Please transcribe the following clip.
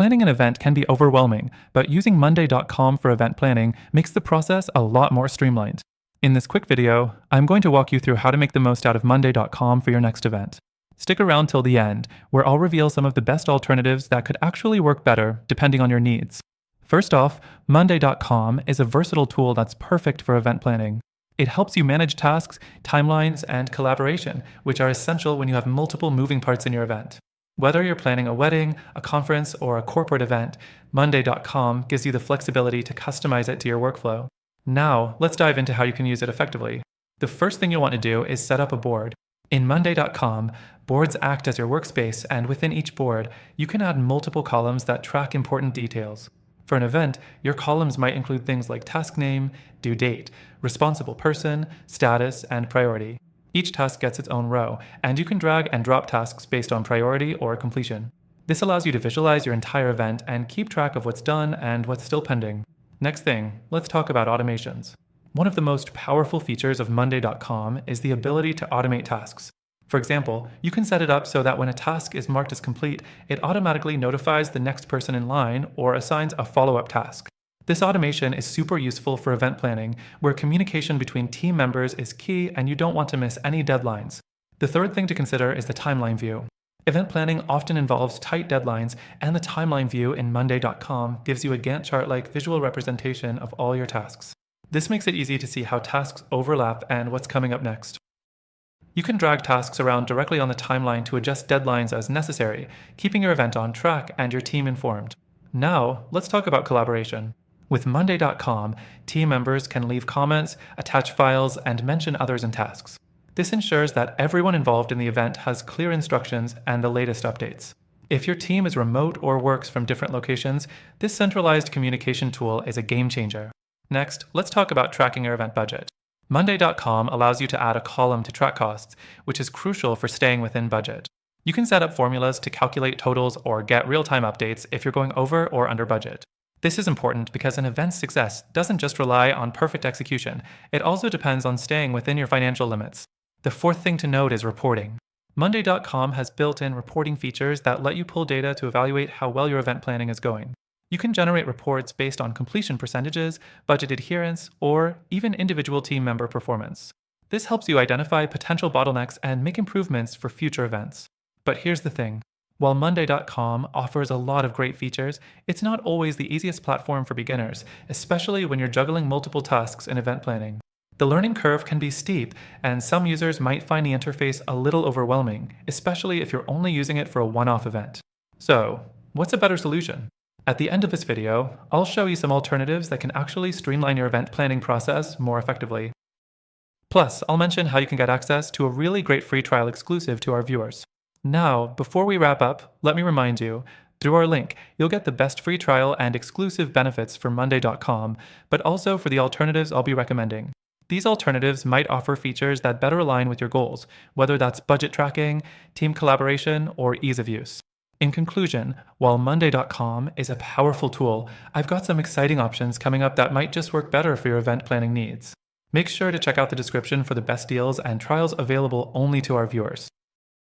Planning an event can be overwhelming, but using Monday.com for event planning makes the process a lot more streamlined. In this quick video, I'm going to walk you through how to make the most out of Monday.com for your next event. Stick around till the end, where I'll reveal some of the best alternatives that could actually work better depending on your needs. First off, Monday.com is a versatile tool that's perfect for event planning. It helps you manage tasks, timelines, and collaboration, which are essential when you have multiple moving parts in your event. Whether you're planning a wedding, a conference, or a corporate event, Monday.com gives you the flexibility to customize it to your workflow. Now, let's dive into how you can use it effectively. The first thing you'll want to do is set up a board. In Monday.com, boards act as your workspace, and within each board, you can add multiple columns that track important details. For an event, your columns might include things like task name, due date, responsible person, status, and priority. Each task gets its own row, and you can drag and drop tasks based on priority or completion. This allows you to visualize your entire event and keep track of what's done and what's still pending. Next thing, let's talk about automations. One of the most powerful features of Monday.com is the ability to automate tasks. For example, you can set it up so that when a task is marked as complete, it automatically notifies the next person in line or assigns a follow-up task. This automation is super useful for event planning, where communication between team members is key and you don't want to miss any deadlines. The third thing to consider is the timeline view. Event planning often involves tight deadlines, and the timeline view in Monday.com gives you a Gantt chart-like visual representation of all your tasks. This makes it easy to see how tasks overlap and what's coming up next. You can drag tasks around directly on the timeline to adjust deadlines as necessary, keeping your event on track and your team informed. Now, let's talk about collaboration. With Monday.com, team members can leave comments, attach files, and mention others in tasks. This ensures that everyone involved in the event has clear instructions and the latest updates. If your team is remote or works from different locations, this centralized communication tool is a game changer. Next, let's talk about tracking your event budget. Monday.com allows you to add a column to track costs, which is crucial for staying within budget. You can set up formulas to calculate totals or get real-time updates if you're going over or under budget. This is important because an event's success doesn't just rely on perfect execution, it also depends on staying within your financial limits. The fourth thing to note is reporting. Monday.com has built-in reporting features that let you pull data to evaluate how well your event planning is going. You can generate reports based on completion percentages, budget adherence, or even individual team member performance. This helps you identify potential bottlenecks and make improvements for future events. But here's the thing. While Monday.com offers a lot of great features, it's not always the easiest platform for beginners, especially when you're juggling multiple tasks in event planning. The learning curve can be steep, and some users might find the interface a little overwhelming, especially if you're only using it for a one-off event. So, what's a better solution? At the end of this video, I'll show you some alternatives that can actually streamline your event planning process more effectively. Plus, I'll mention how you can get access to a really great free trial exclusive to our viewers. Now, before we wrap up, let me remind you, through our link, you'll get the best free trial and exclusive benefits for Monday.com, but also for the alternatives I'll be recommending. These alternatives might offer features that better align with your goals, whether that's budget tracking, team collaboration, or ease of use. In conclusion, while Monday.com is a powerful tool, I've got some exciting options coming up that might just work better for your event planning needs. Make sure to check out the description for the best deals and trials available only to our viewers.